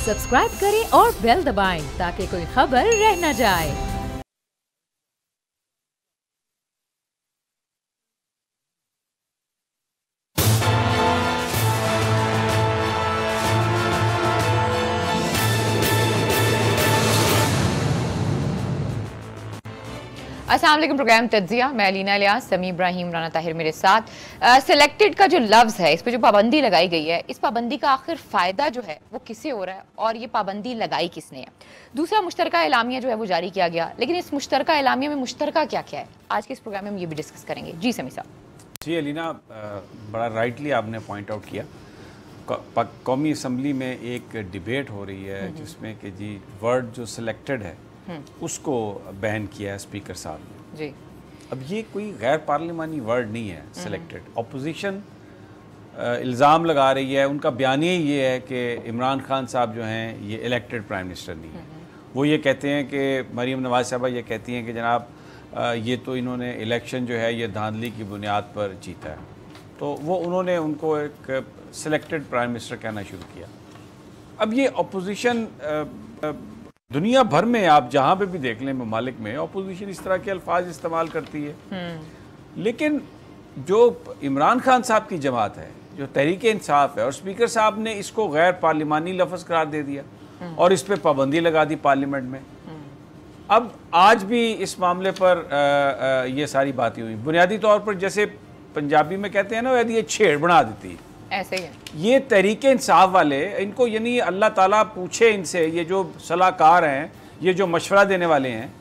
Subscribe करें और bell दबाएं ताकि कोई खबर रह न जाए। अस्सलाम वालेकुम। प्रोग्राम तज्जिया, मैं अलीना इलियास, समी इब्राहिम, राना ताहिर मेरे साथ। सिलेक्टेड का जो लफ्ज़ है, इस पर जो पाबंदी लगाई गई है, इस पाबंदी का आखिर फ़ायदा जो है वो किसे हो रहा है और ये पाबंदी लगाई किसने है? दूसरा, मुश्तरका एलामिया जो है वो जारी किया गया, लेकिन इस मुश्तरका एलामिया में मुश्तरका क्या क्या है, आज के इस प्रोग्राम में हम ये भी डिस्कस करेंगे। जी समी साहब। जी अलीना, बड़ा राइटली आपने पॉइंट आउट किया। कौमी असम्बली में एक डिबेट हो रही है जिसमें कि जी वर्ड जो सिलेक्टेड है उसको बैन किया है स्पीकर साहब ने। जी, अब ये कोई गैर पार्लिमानी वर्ड नहीं है सिलेक्टेड। अपोजिशन इल्ज़ाम लगा रही है, उनका बयानिया ये है कि इमरान खान साहब जो हैं ये इलेक्टेड प्राइम मिनिस्टर नहीं है। वो ये कहते हैं कि मरीम नवाज साहबा ये कहती हैं कि जनाब ये तो इन्होंने इलेक्शन जो है ये धांधली की बुनियाद पर जीता है, तो वो उन्होंने उनको एक सिलेक्टेड प्राइम मिनिस्टर कहना शुरू किया। अब ये अपोजिशन दुनिया भर में आप जहाँ पे भी देख लें ममालिक में अपोजिशन इस तरह के अल्फाज इस्तेमाल करती है, लेकिन जो इमरान खान साहब की जमात है, जो तहरीक इंसाफ है, और स्पीकर साहब ने इसको गैर पार्लिमानी लफ्ज़ करार दे दिया और इस पर पाबंदी लगा दी पार्लियामेंट में। अब आज भी इस मामले पर ये सारी बातें हुई। बुनियादी तौर पर जैसे पंजाबी में कहते हैं ना, यदि ये छेड़ बना देती है, ऐसे ही है। ये तहरीक इंसाफ वाले, इनको यानी अल्लाह ताला पूछे इनसे, ये जो सलाहकार हैं, ये जो मशवरा देने वाले हैं,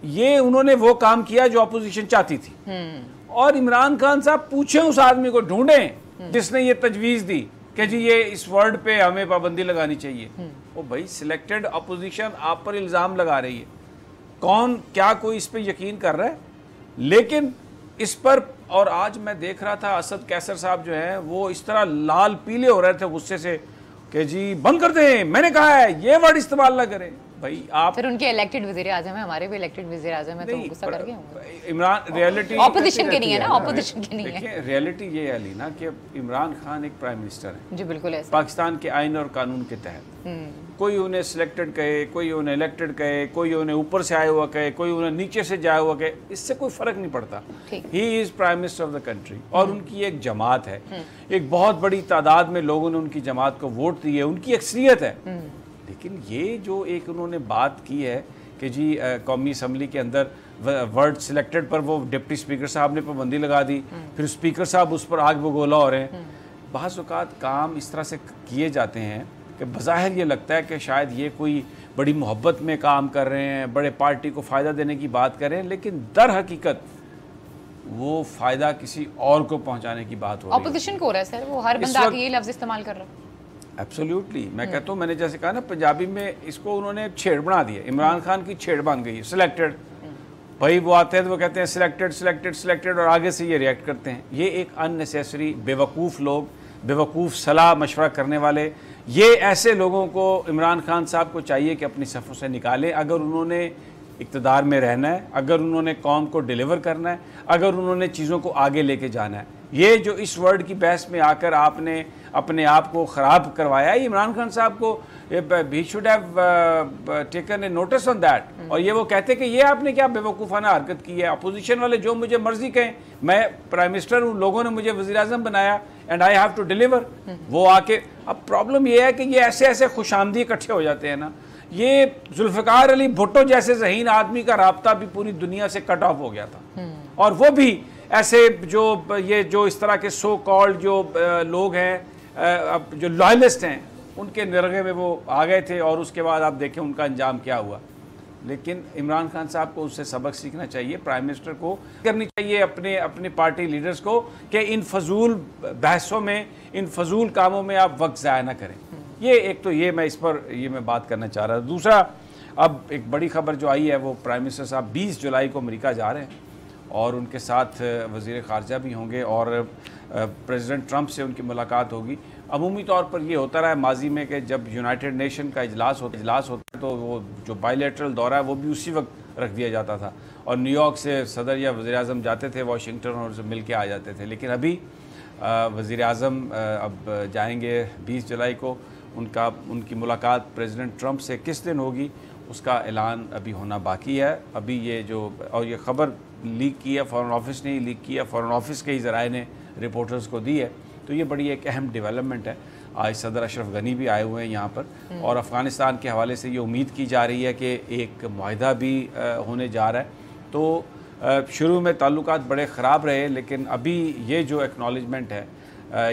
ये उन्होंने वो काम किया जो अपोजिशन चाहती थी। और इमरान खान साहब पूछे उस आदमी को, ढूंढें जिसने ये तजवीज़ दी कि जी ये इस वर्ड पे हमें पाबंदी लगानी चाहिए। ओ भाई, सिलेक्टेड अपोजिशन आप पर इल्ज़ाम लगा रही है, कौन क्या कोई इस पर यकीन कर रहा है? लेकिन इस पर, और आज मैं देख रहा था असद कैसर साहब जो हैं वो इस तरह लाल पीले हो रहे थे गुस्से से कि जी बंद कर दें, मैंने कहा है ये वर्ड इस्तेमाल ना करें। भाई आप फिर उनके इलेक्टेड वज़ीर आज़म है, हमारे भी इलेक्टेड वज़ीर आज़म है, तो गुस्सा कर गए होंगे। इमरान रियलिटी ऑपोजिशन के नहीं है ना, ऑपोजिशन के नहीं है। देखिए रियलिटी ये है अलीना कि इमरान खान एक प्राइम मिनिस्टर है। जी बिल्कुल है, पाकिस्तान के आइन और कानून के तहत। कोई उन्हें सिलेक्टेड कहे, कोई उन्हें इलेक्टेड कहे, कोई उन्हें ऊपर से आया हुआ कहे, कोई उन्हें नीचे से जाया हुआ कहे, इससे कोई फर्क नहीं पड़ता। He is prime minister of the country और उनकी एक जमात है, एक बहुत बड़ी तादाद में लोगों ने उनकी जमात को वोट दी है, उनकी अक्सरियत है। लेकिन ये जो एक उन्होंने बात की है कि जी कौमी असम्बली के अंदर वर्ड सिलेक्टेड पर वो डिप्टी स्पीकर साहब ने पाबंदी लगा दी, फिर स्पीकर साहब उस पर आग बगोला हो रहे हैं। बाज़ औक़ात काम इस तरह से किए जाते हैं कि बज़ाहिर ये लगता है कि शायद ये कोई बड़ी मोहब्बत में काम कर रहे हैं, बड़े पार्टी को फ़ायदा देने की बात कर रहे हैं, लेकिन दर हकीकत वो फ़ायदा किसी और को पहुँचाने की बात हो रही है। अपोजिशन को हो रहा है सर, वो हर बंदा आके ये लफ्ज़ इस्तेमाल कर रहा है। एब्सोल्युटली, मैं कहता हूँ, मैंने जैसे कहा ना पंजाबी में इसको उन्होंने छेड़ बना दिया, इमरान खान की छेड़ बन गई, सिलेक्टेड। भाई वो आते हैं तो वो कहते हैं सिलेक्टेड सिलेक्टेड सिलेक्टेड और आगे से ये रिएक्ट करते हैं। ये एक अननेसेसरी बेवकूफ़ लोग, बेवकूफ़ सलाह मशवरा करने वाले, ये ऐसे लोगों को इमरान खान साहब को चाहिए कि अपनी सफ़ों से निकालें। अगर उन्होंने इक़्तिदार में रहना है, अगर उन्होंने कौम को डिलीवर करना है, अगर उन्होंने चीज़ों को आगे लेके जाना है। ये जो इस वर्ड की बहस में आकर आपने अपने आप को ख़राब करवाया, इमरान खान साहब को he should have taken a notice on that. और ये वो कहते कि ये आपने क्या बेवकूफ़ाना हरकत की है। अपोजिशन वाले जो मुझे मर्जी कहें, मैं प्राइम मिनिस्टर हूँ, लोगों ने मुझे वज़ीर आज़म बनाया and I have to deliver. वो आके, अब प्रॉब्लम ये है कि ये ऐसे ऐसे खुशामदी इकट्ठे हो जाते हैं ना। ये जुल्फ़िकार अली भुट्टो जैसे ज़हीन आदमी का राब्ता भी पूरी दुनिया से कट ऑफ हो गया था, और वो भी ऐसे जो इस तरह के सो कॉल्ड जो लोग हैं, जो लॉयलिस्ट हैं, उनके निर्गे में वो आ गए थे, और उसके बाद आप देखें उनका अंजाम क्या हुआ। लेकिन इमरान खान साहब को उससे सबक सीखना चाहिए, प्राइम मिनिस्टर को करनी चाहिए अपने पार्टी लीडर्स को कि इन फजूल बहसों में, इन फजूल कामों में आप वक्त ज़ाया ना करें। ये एक तो ये मैं इस पर मैं बात करना चाह रहा था। दूसरा, अब एक बड़ी खबर जो आई है वो प्राइम मिनिस्टर साहब 20 जुलाई को अमेरिका जा रहे हैं और उनके साथ वज़ीर ख़ारजा भी होंगे और प्रेसिडेंट ट्रंप से उनकी मुलाकात होगी। अमूमी तौर पर ये होता रहा है माजी में कि जब यूनाइटेड नेशन का इजलास होता है तो वो जो बायलैटरल दौरा है वो भी उसी वक्त रख दिया जाता था, और न्यूयॉर्क से सदर या वज़ीर आज़म जाते थे वाशिंगटन और उनसे मिल के आ जाते थे। लेकिन अभी वज़ीर आज़म अब जाएंगे 20 जुलाई को, उनकी मुलाकात प्रेसिडेंट ट्रंप से किस दिन होगी उसका ऐलान अभी होना बाकी है। अभी ये जो और ये ख़बर लीक की है फॉरेन ऑफिस ने ही लीक किया, फॉरेन ऑफिस के ही ज़राए ने रिपोर्टर्स को दी है, तो ये बड़ी एक अहम डेवलपमेंट है। आज सदर अशरफ गनी भी आए हुए हैं यहाँ पर और अफ़गानिस्तान के हवाले से ये उम्मीद की जा रही है कि एक मुआहिदा भी होने जा रहा है। तो शुरू में ताल्लुकात बड़े ख़राब रहे, लेकिन अभी ये जो एक्नॉलेजमेंट है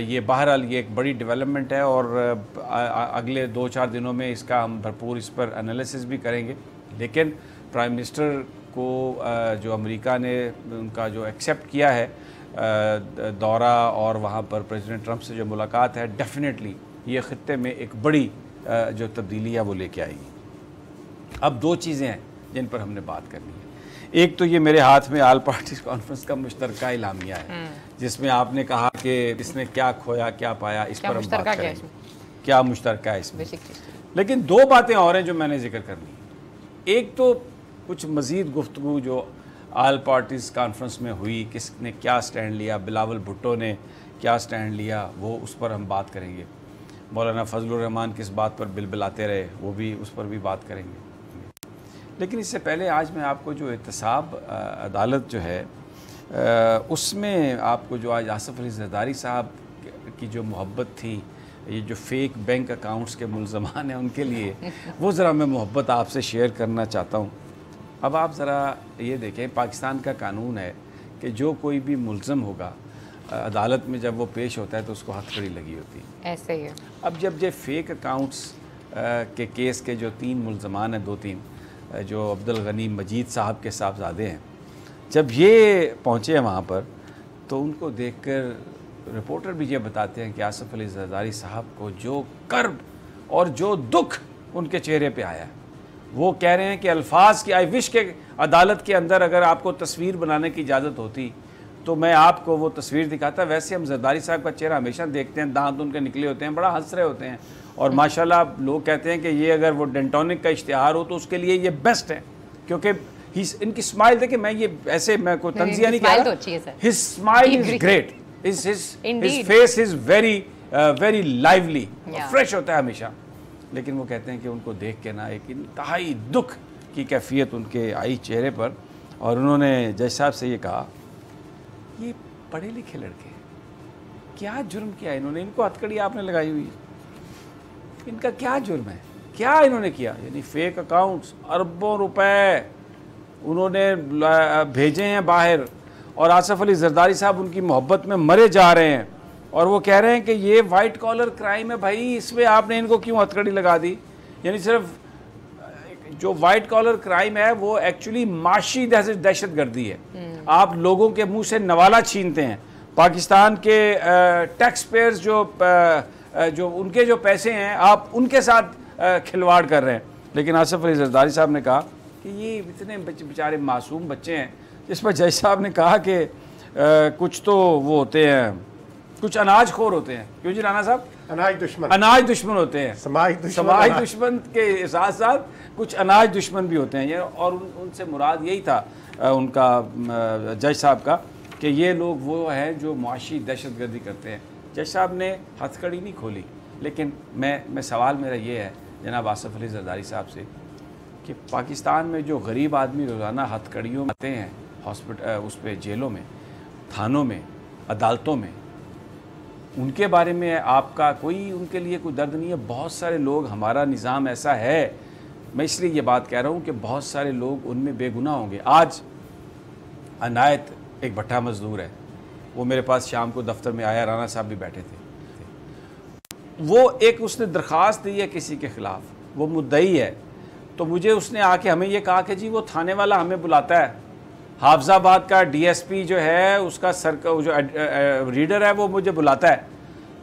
ये बहरहाल ये एक बड़ी डेवलपमेंट है और अगले 2-4 दिनों में इसका हम भरपूर इस पर एनालिसिस भी करेंगे। लेकिन प्राइम मिनिस्टर को जो अमेरिका ने उनका जो एक्सेप्ट किया है दौरा और वहाँ पर प्रेसिडेंट ट्रंप से जो मुलाकात है, डेफिनेटली ये ख़ित्ते में एक बड़ी जो तब्दीली है वो लेके आएगी। अब 2 चीज़ें हैं जिन पर हमने बात करनी है। एक तो ये मेरे हाथ में ऑल पार्टीज कॉन्फ्रेंस का मुश्तरका इलामिया है जिसमें आपने कहा कि इसने क्या खोया क्या पाया, इस पर हम बात करेंगे क्या मुश्तरका है इसमें। लेकिन 2 बातें और हैं जो मैंने जिक्र करनी है। एक तो कुछ मज़ीद गुफ्तगू जो ऑल पार्टीज़ कॉन्फ्रेंस में हुई, किसने क्या स्टैंड लिया, बिलावल भुट्टो ने क्या स्टैंड लिया, वो उस पर हम बात करेंगे। मौलाना फजलुर रहमान किस बात पर बिलबिलाते रहे, वो भी उस पर भी बात करेंगे। लेकिन इससे पहले आज मैं आपको जो एहतसाब अदालत जो है उसमें आपको जो आज आसिफ अली जरदारी साहब की जो मोहब्बत थी, ये जो फेक बैंक अकाउंट्स के मुलजमान हैं उनके लिए, वो ज़रा मैं मोहब्बत आपसे शेयर करना चाहता हूँ। अब आप ज़रा ये देखें, पाकिस्तान का कानून है कि जो कोई भी मुलज़म होगा अदालत में जब वो पेश होता है तो उसको हथकड़ी लगी होती है। ऐसे ही है। अब जब ये फेक अकाउंट्स के केस के जो 3 मुलजमान हैं, 2-3 जो अब्दुल गनी मजीद साहब के साहबजादे हैं, जब ये पहुँचे हैं वहाँ पर तो उनको देखकर रिपोर्टर भी ये बताते हैं कि आसिफ अली जरदारी साहब को जो कर्ब और जो दुख उनके चेहरे पे आया है, वो कह रहे हैं कि अल्फाज की आई विश के अदालत के अंदर अगर आपको तस्वीर बनाने की इजाज़त होती तो मैं आपको वो तस्वीर दिखाता। वैसे हम जरदारी साहब का चेहरा हमेशा देखते हैं, दांत उनके निकले होते हैं, बड़ा हंस रहे होते हैं और माशाल्लाह लोग कहते हैं कि ये अगर वो डेंटोनिक का इश्तिहार हो तो उसके लिए ये बेस्ट है, क्योंकि इनकी स्माइल देखिए, मैं ये ऐसे मैं कोई तंजिया नहीं कह रहा, his smile is great, his face is very lively, fresh होता है हमेशा। लेकिन वो कहते हैं कि उनको देख के ना एक इंतहाई दुख की कैफियत उनके आई चेहरे पर, और उन्होंने जज साहब से ये कहा, ये पढ़े लिखे लड़के क्या जुर्म किया इन्होंने, इनको हथकड़ी आपने लगाई हुई है, इनका क्या जुर्म है, क्या इन्होंने किया। यानी फेक अकाउंट्स अरबों रुपए उन्होंने भेजे हैं बाहर, और आसिफ अली जरदारी साहब उनकी मोहब्बत में मरे जा रहे हैं और वो कह रहे हैं कि ये वाइट कॉलर क्राइम है भाई, इसमें आपने इनको क्यों हथकड़ी लगा दी। यानी सिर्फ जो वाइट कॉलर क्राइम है वो एक्चुअली माशी दहशत गर्दी है। आप लोगों के मुंह से नवाला छीनते हैं, पाकिस्तान के टैक्स पेयर्स जो उनके जो पैसे हैं आप उनके साथ खिलवाड़ कर रहे हैं। लेकिन आसिफ अली जरदारी साहब ने कहा कि ये इतने बेचारे मासूम बच्चे हैं, जिस पर जज साहब ने कहा कि कुछ तो वो होते हैं, कुछ अनाज खोर होते हैं। क्यों जी राना साहब? अनाज दुश्मन होते हैं, समाज दुश्मन के साथ साथ कुछ अनाज दुश्मन भी होते हैं ये, और उनसे मुराद यही था उनका जज साहब का कि ये लोग वो हैं जो मुआशी दहशतगर्दी करते हैं। जज साहब ने हथकड़ी नहीं खोली, लेकिन मैं सवाल मेरा ये है जनाब आसिफ अली जरदारी साहब से कि पाकिस्तान में जो गरीब आदमी रोज़ाना हथकड़ियों में आते हैं, हॉस्पिटल उस पर जेलों में, थानों में, अदालतों में, उनके बारे में आपका कोई उनके लिए कोई दर्द नहीं है। बहुत सारे लोग, हमारा निज़ाम ऐसा है, मैं इसलिए ये बात कह रहा हूँ कि बहुत सारे लोग उनमें बेगुनाह होंगे। आज अनायत एक भट्टा मजदूर है, वो मेरे पास शाम को दफ्तर में आया, राना साहब भी बैठे थे, वो एक उसने दरख्वास्त दी है किसी के ख़िलाफ़, वो मुद्दई है, तो मुझे उसने आके हमें ये कहा कि जी वो थाने वाला हमें बुलाता है, हाफजाबाद का डीएसपी जो है उसका जो रीडर है वो मुझे बुलाता है।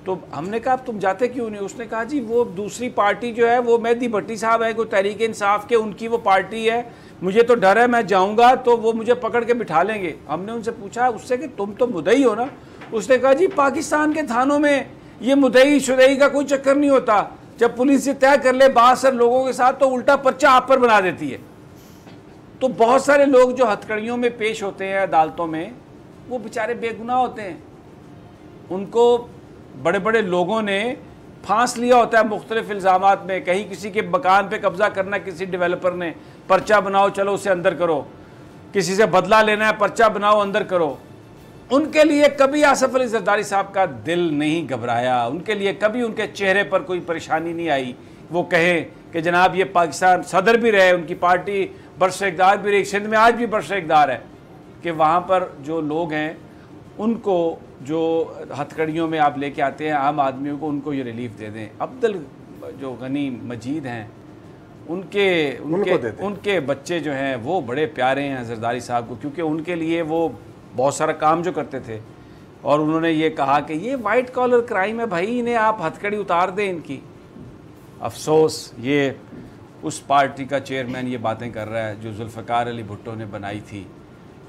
तो हमने कहा अब तुम जाते क्यों नहीं? उसने कहा जी वो दूसरी पार्टी जो है वो मेहदी भट्टी साहब है, कोई तहरीक इंसाफ के, उनकी वो पार्टी है, मुझे तो डर है मैं जाऊंगा तो वो मुझे पकड़ के बिठा लेंगे। हमने उनसे पूछा उससे कि तुम तो मुद्दई हो ना? उसने कहा जी पाकिस्तान के थानों में ये मुद्दई शुदई का कोई चक्कर नहीं होता, जब पुलिस ये तय कर ले बासर लोगों के साथ तो उल्टा पर्चा आप पर बना देती है। तो बहुत सारे लोग जो हथकड़ियों में पेश होते हैं अदालतों में, वो बेचारे बेगुनाह होते हैं, उनको बड़े बड़े लोगों ने फांस लिया होता है मुख्तलिफ इल्ज़ामात में, कहीं किसी के मकान पे कब्जा करना किसी डेवलपर ने, पर्चा बनाओ चलो उसे अंदर करो, किसी से बदला लेना है पर्चा बनाओ अंदर करो। उनके लिए कभी आसिफ अली जरदारी साहब का दिल नहीं घबराया, उनके लिए कभी उनके चेहरे पर कोई परेशानी नहीं आई। वो कहें कि जनाब ये पाकिस्तान सदर भी रहे, उनकी पार्टी बरशेकदार भी रही, सिंध में आज भी बरशेकदार है, कि वहाँ पर जो लोग हैं उनको जो हथकड़ियों में आप लेके आते हैं आम आदमियों को, उनको ये रिलीफ दे दें। अब्दुल जो गनी मजीद हैं उनके बच्चे जो हैं वो बड़े प्यारे हैं जरदारी साहब को, क्योंकि उनके लिए वो बहुत सारा काम जो करते थे और उन्होंने ये कहा कि ये वाइट कॉलर क्राइम है भाई, इन्हें आप हथकड़ी उतार दें इनकी। अफसोस ये उस पार्टी का चेयरमैन ये बातें कर रहा है जो जुल्फ़िकार अली भुट्टो ने बनाई थी,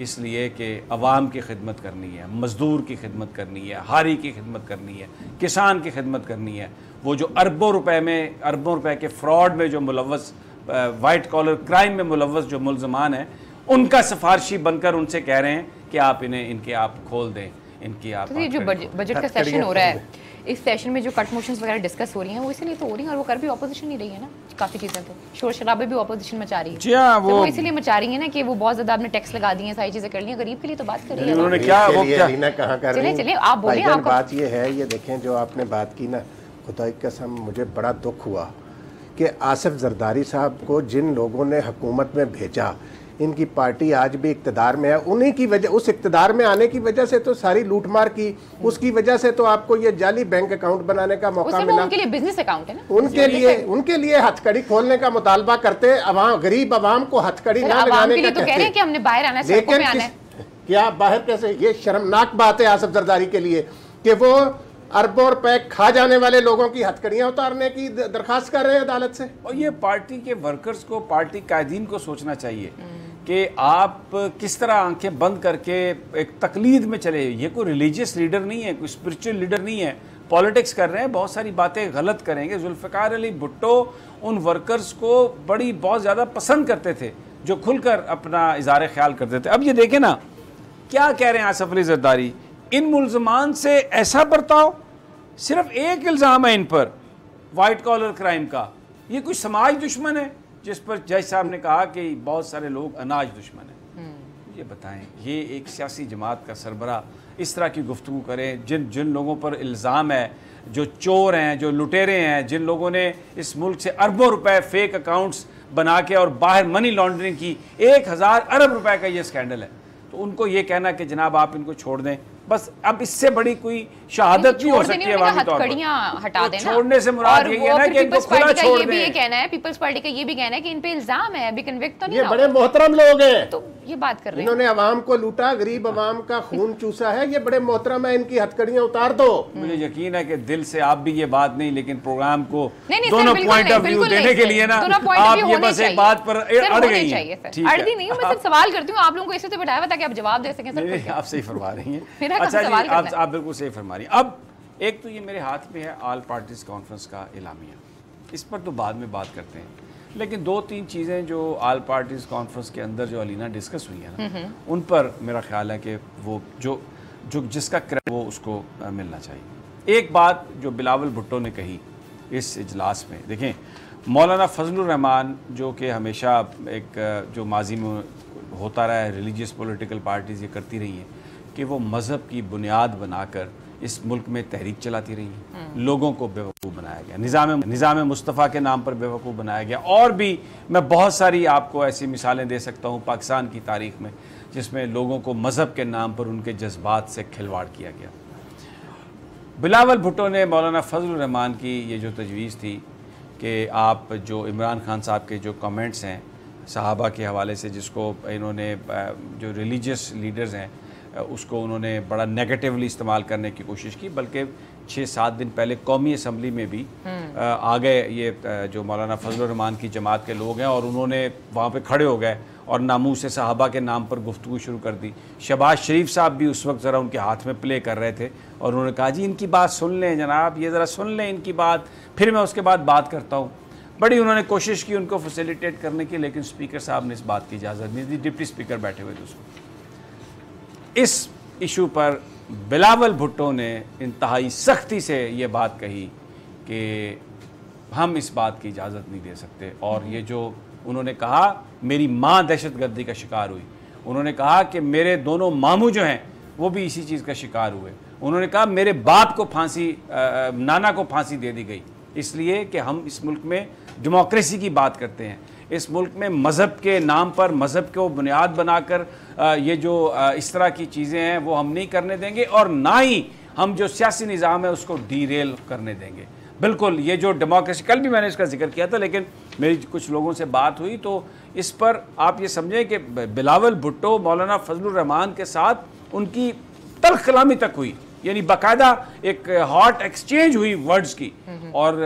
इसलिए कि अवाम की खिदमत करनी है, मज़दूर की खिदमत करनी है, हारी की खिदमत करनी है, किसान की खिदमत करनी है। वो जो अरबों रुपए के फ्रॉड में जो मुलव्वस, वाइट कॉलर क्राइम में मुलव्वस जो मुल्ज़मान हैं, उनका सिफारशी बनकर उनसे कह रहे हैं कि आप इन्हें इनके आप खोल दें, इनकी आप। तो ये जो बजट का सेशन हो रहा है, इस सेशन में जो कट मोशंस वगैरह डिस्कस हो रही हैं वो इसलिए तो हो रही हैं, और वो कर भी ऑपोजिशन नहीं रही है ना, काफ़ी चीज़ें तो शोर शराबे भी ऑपोजिशन मचा रही है। जी हाँ, वो इसलिए मचा रही है ना कि वो बहुत ज़्यादा आपने टैक्स लगा दिए हैं, सारी चीज़ें कर ली हैं, गरीब के लिए तो बात कर रही है। उन्होंने क्या वो क्या कहाँ कर रही है? चलिए आप बोलिए। आपका बात ये है, ये देखें जो आपने बात की ना, खुदा की कसम मुझे बड़ा दुख हुआ कि आसिफ जरदारी साहब को जिन लोगों ने हुकूमत में भेजा, इनकी पार्टी आज भी इक्तदार में है, उन्हीं की वजह, उस इक्तदार में आने की वजह से तो सारी लूटमार की, उसकी वजह से तो आपको ये जाली बैंक अकाउंट बनाने का मौका मिला। उनके लिए बिजनेस अकाउंट है ना, उनके लिए हथकड़ी खोलने का मुतालबा करते, गरीब आवाम को हथकड़ी ना लगाने का कहते हैं कि हमने बाहर आना है, सड़कों पे आना है। क्या बाहर कैसे? ये शर्मनाक बात है आसिफ जरदारी के लिए कि वो अरबों रुपए खा जाने वाले लोगों की हथकड़ियां उतारने की दरखास्त कर रहे हैं अदालत से। और ये पार्टी के वर्कर्स को, पार्टी कायदीन को सोचना चाहिए कि आप किस तरह आंखें बंद करके एक तकलीद में चले। ये कोई रिलीजियस लीडर नहीं है, कोई स्पिरिचुअल लीडर नहीं है, पॉलिटिक्स कर रहे हैं, बहुत सारी बातें गलत करेंगे। जुल्फ़िकार अली भुट्टो उन वर्कर्स को बहुत ज़्यादा पसंद करते थे जो खुलकर अपना इज़हार ख्याल करते थे। अब ये देखें ना क्या कह रहे हैं आसिफ अली जरदारी, इन मुल्ज़मान से ऐसा बर्ताव, सिर्फ एक इल्ज़ाम है इन पर वाइट कॉलर क्राइम का, ये कोई समाज दुश्मन है जिस पर जज साहब ने कहा कि बहुत सारे लोग अनाज दुश्मन हैं। ये बताएं, ये एक सियासी जमात का सरबरा इस तरह की गुफ्तगू करें जिन लोगों पर इल्ज़ाम है, जो चोर हैं, जो लुटेरे हैं, जिन लोगों ने इस मुल्क से अरबों रुपए फेक अकाउंट्स बना के और बाहर मनी लॉन्ड्रिंग की, 1000 अरब रुपए का ये स्कैंडल है, तो उनको ये कहना कि जनाब आप इनको छोड़ दें, बस अब इससे बड़ी कोई शहादत नहीं हो सकती है अवामी तौर पर। हटा देना, छोड़ने से मुराद ये है ना कि इनको खुला छोड़ दें। ये कहना है, पीपल्स पार्टी का ये भी कहना है कि इन पे इल्जाम है, अभी कन्विक्ट तो नहीं। ये बड़े मोहतरम लोग हैं, तो ये बात कर रहे हैं, इन्होंने अवाम को लूटा, गरीब अवाम का खून चूसा है, ये बड़े मोहतरम है, इनकी हथकड़ियां उतार दो। मुझे यकीन है कि दिल से आप भी ये बात नहीं, लेकिन प्रोग्राम को दोनों पॉइंट ऑफ व्यू देने के लिए ना आप ये बस एक बात पर अड़ गई हैं। अड़ती नहीं हूं, मैं सिर्फ सवाल करती हूँ, आप लोगों को इसलिए तो बैठाया हुआ ताकि आप जवाब दे सकें। सर आप सही फरमा रही हैं। अच्छा जी, आप बिल्कुल सही फरमा रही हैं। अब एक तो ये मेरे हाथ में है ऑल पार्टीज कॉन्फ्रेंस का एलामिया, इस पर तो बाद में बात करते हैं, लेकिन 2-3 चीज़ें जो ऑल पार्टीज कॉन्फ्रेंस के अंदर जो अलीना डिस्कस हुई है ना, उन पर मेरा ख्याल है कि वो जो जिसका क्रेडिट वो उसको मिलना चाहिए। एक बात जो बिलावल भुट्टो ने कही इस इजलास में, देखें मौलाना फजलुर रहमान जो कि हमेशा एक जो माजी में होता रहा है, रिलीजियस पॉलिटिकल पार्टीज़ ये करती रही हैं कि वो मज़हब की बुनियाद बनाकर इस मुल्क में तहरीक चलाती रही हैं, लोगों को बेवकूफ़ बनाया गया, निज़ाम मुस्तफ़ा के नाम पर बेवकूफ़ बनाया गया, और भी मैं बहुत सारी आपको ऐसी मिसालें दे सकता हूँ पाकिस्तान की तारीख़ में जिसमें लोगों को मज़हब के नाम पर उनके जज्बात से खिलवाड़ किया गया। बिलावल भुट्टो ने मौलाना फजलुर रहमान की ये जो तजवीज़ थी कि आप जो इमरान खान साहब के जो कमेंट्स हैं सहाबा के हवाले से, जिसको इन्होंने जो रिलीजियस लीडर्स हैं उसको उन्होंने बड़ा नेगेटिवली इस्तेमाल करने की कोशिश की, बल्कि 6-7 दिन पहले कौमी असम्बली में भी आ गए ये जो मौलाना फजलुर रहमान की जमात के लोग हैं, और उन्होंने वहाँ पे खड़े हो गए और नामूस से सहाबा के नाम पर गुफ्तगू शुरू कर दी। शहबाज शरीफ साहब भी उस वक्त ज़रा उनके हाथ में प्ले कर रहे थे और उन्होंने कहा जी इनकी बात सुन लें जनाब, ये ज़रा सुन लें इनकी बात, फिर मैं उसके बाद बात करता हूँ। बड़ी उन्होंने कोशिश की उनको फैसिलिटेट करने की, लेकिन स्पीकर साहब ने इस बात की इजाज़त नहीं दी, डिप्टी स्पीकर बैठे हुए थे उसको। इस इशू पर बिलावल भुट्टो ने इंतहाई सख्ती से ये बात कही कि हम इस बात की इजाज़त नहीं दे सकते। और ये जो उन्होंने कहा, मेरी माँ दहशतगर्दी का शिकार हुई, उन्होंने कहा कि मेरे दोनों मामू जो हैं वो भी इसी चीज़ का शिकार हुए, उन्होंने कहा मेरे बाप को फांसी, नाना को फांसी दे दी गई, इसलिए कि हम इस मुल्क में डेमोक्रेसी की बात करते हैं। इस मुल्क में मज़हब के नाम पर, मज़हब को बुनियाद बनाकर ये जो इस तरह की चीज़ें हैं वो हम नहीं करने देंगे, और ना ही हम जो सियासी निज़ाम है उसको डीरेल करने देंगे। बिल्कुल, ये जो डेमोक्रेसी, कल भी मैंने इसका जिक्र किया था, लेकिन मेरी कुछ लोगों से बात हुई तो इस पर आप ये समझें कि बिलावल भुट्टो मौलाना फजलुर रहमान के साथ उनकी तल्ख कलामी तक हुई, यानी बाकायदा एक हॉट एक्सचेंज हुई वर्ड्स की। और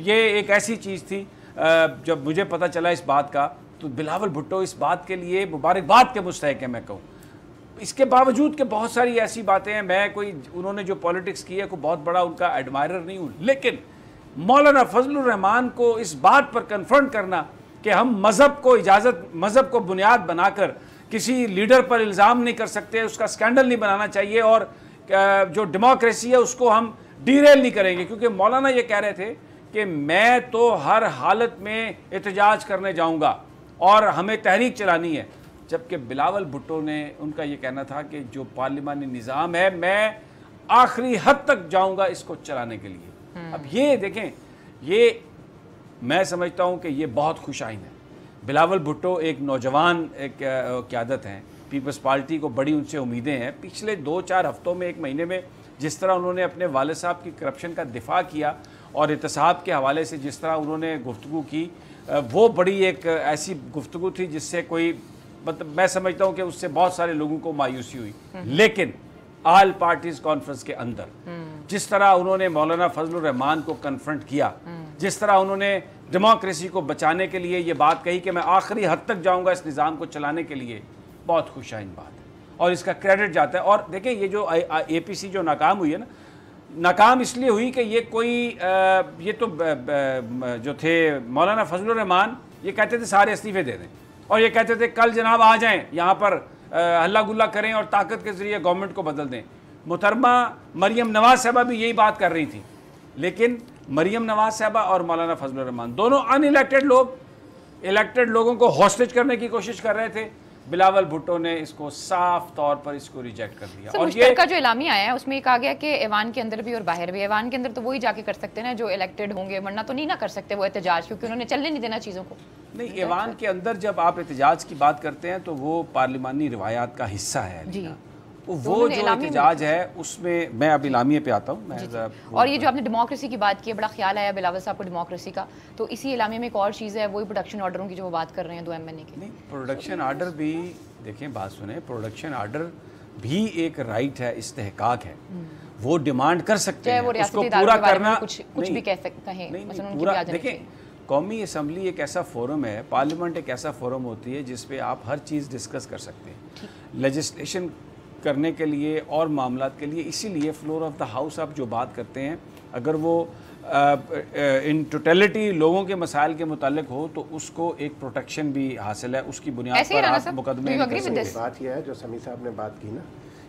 ये एक ऐसी चीज़ थी, जब मुझे पता चला इस बात का तो बिलावल भुट्टो इस बात के लिए मुबारकबाद के मुस्तहिक है, मैं कहूँ। इसके बावजूद कि बहुत सारी ऐसी बातें हैं, मैं कोई उन्होंने जो पॉलिटिक्स की है कोई बहुत बड़ा उनका एडमायरर नहीं हूँ, लेकिन मौलाना फजलुर रहमान को इस बात पर कन्फ्रंट करना कि हम मज़हब को इजाज़त, मज़हब को बुनियाद बनाकर किसी लीडर पर इल्ज़ाम नहीं कर सकते, उसका स्कैंडल नहीं बनाना चाहिए, और जो डेमोक्रेसी है उसको हम डीरेल नहीं करेंगे, क्योंकि मौलाना ये कह रहे थे कि मैं तो हर हालत में एहतजाज करने जाऊँगा और हमें तहरीक चलानी है। जबकि बिलावल भुट्टो ने, उनका ये कहना था कि जो पार्लिमानी निज़ाम है मैं आखिरी हद तक जाऊंगा इसको चलाने के लिए। अब ये देखें, ये मैं समझता हूँ कि ये बहुत खुशाइन है। बिलावल भुट्टो एक नौजवान एक क़यादत हैं, पीपल्स पार्टी को बड़ी उनसे उम्मीदें हैं। पिछले 2-4 हफ्तों में, एक महीने में जिस तरह उन्होंने अपने वालिद साहब की करप्शन का दिफा किया और एहतसाब के हवाले से जिस तरह उन्होंने गुफ्तगू की, वो बड़ी एक ऐसी गुफ्तगू थी जिससे कोई, मतलब मैं समझता हूं कि उससे बहुत सारे लोगों को मायूसी हुई। लेकिन ऑल पार्टीज कॉन्फ्रेंस के अंदर जिस तरह उन्होंने मौलाना फजलुर रहमान को कन्फ्रंट किया, जिस तरह उन्होंने डेमोक्रेसी को बचाने के लिए ये बात कही कि मैं आखिरी हद तक जाऊंगा इस निज़ाम को चलाने के लिए, बहुत खुशाइन बात है और इसका क्रेडिट जाता है। और देखिए, ये जो APC जो नाकाम हुई है ना, नाकाम इसलिए हुई कि ये कोई ये तो जो थे मौलाना फजलुर रहमान, ये कहते थे सारे इस्तीफे दे दें, और ये कहते थे कल जनाब आ जाएं यहाँ पर हल्ला गुल्ला करें और ताकत के ज़रिए गवर्नमेंट को बदल दें। मोहतरमा मरियम नवाज साहबा भी यही बात कर रही थी, लेकिन मरियम नवाज साहबा और मौलाना फजलुर रहमान दोनों अनइलेक्टेड लोग, इलेक्टेड लोगों को हॉस्टेज करने की कोशिश कर रहे थे। बिलावल भुट्टो ने इसको साफ तौर पर इसको रिजेक्ट कर दिया। और ये का जो एलामी आया है उसमें कहा गया कि ऐवान के अंदर भी और बाहर भी, ऐवान के अंदर तो वही जाके कर सकते हैं ना जो इलेक्टेड होंगे, वरना तो नहीं ना कर सकते वो एहतजाज, क्योंकि उन्होंने चलने नहीं देना चीज़ों को। नहीं, ऐवान के अंदर जब आप एहतजाज की बात करते हैं तो वो पार्लिमानी रिवायात का हिस्सा है जी। वो जो एहतजाज है उसमें, मैं अब इलामिये पे आता हूँ। और ये जो आपने डेमोक्रेसी की बात की है, बड़ा ख्याल आया बिलावल साहब को डेमोक्रेसी का, तो इसी इलामे में एक और चीज़ है, वही प्रोडक्शन ऑर्डरों की जो वो बात कर रहे हैं 2 MNA की। नहीं, प्रोडक्शन ऑर्डर भी देखें, बात सुने, प्रोडक्शन ऑर्डर भी एक राइट है, इस्तेहकाक है, वो डिमांड कर सकते हैं, उसको पूरा करना कुछ भी कह सकते हैं। पूरा देखें, कौमी असम्बली एक ऐसा फोरम है, पार्लियामेंट एक ऐसा फोरम होती है जिस पे आप हर चीज़ डिस्कस कर सकते हैं लेजिस्लेशन करने के लिए और मामलात के लिए। इसीलिए फ्लोर ऑफ द हाउस आप जो बात करते हैं, अगर वो इन टोटलिटी लोगों के मसाइल के मुतालिक हो तो उसको एक प्रोटेक्शन भी हासिल है, उसकी बुनियाद पर आप मुकदमे। बात यह है जो समी साहब ने बात की ना,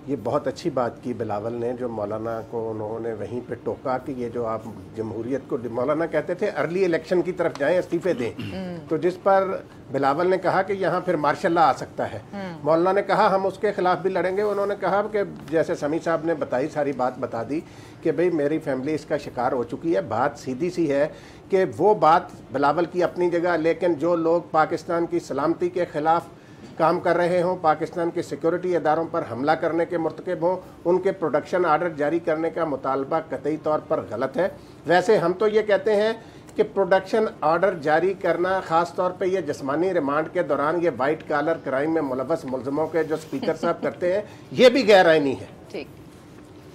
ये बहुत अच्छी बात की बिलावल ने, जो मौलाना को उन्होंने वहीं पे टोका कि ये जो आप जमहूरियत को, मौलाना कहते थे अर्ली इलेक्शन की तरफ जाएं, इस्तीफे दें, तो जिस पर बिलावल ने कहा कि यहाँ फिर मार्शल लॉ आ सकता है। मौलाना ने कहा हम उसके खिलाफ भी लड़ेंगे। उन्होंने कहा कि जैसे समी साहब ने बताई, सारी बात बता दी कि भाई मेरी फैमिली इसका शिकार हो चुकी है। बात सीधी सी है कि वो बात बिलावल की अपनी जगह, लेकिन जो लोग पाकिस्तान की सलामती के खिलाफ काम कर रहे हों, पाकिस्तान के सिक्योरिटी इदारों पर हमला करने के मुर्तकिब हों, उनके प्रोडक्शन आर्डर जारी करने का मुतालबा कतई तौर पर गलत है। वैसे हम तो ये कहते हैं कि प्रोडक्शन ऑर्डर जारी करना, ख़ास तौर पे ये जिस्मानी रिमांड के दौरान ये वाइट कॉलर क्राइम में मुलव्वस मुलजमों के जो स्पीकर साहब करते हैं, ये भी गैर आईनी है। ठीक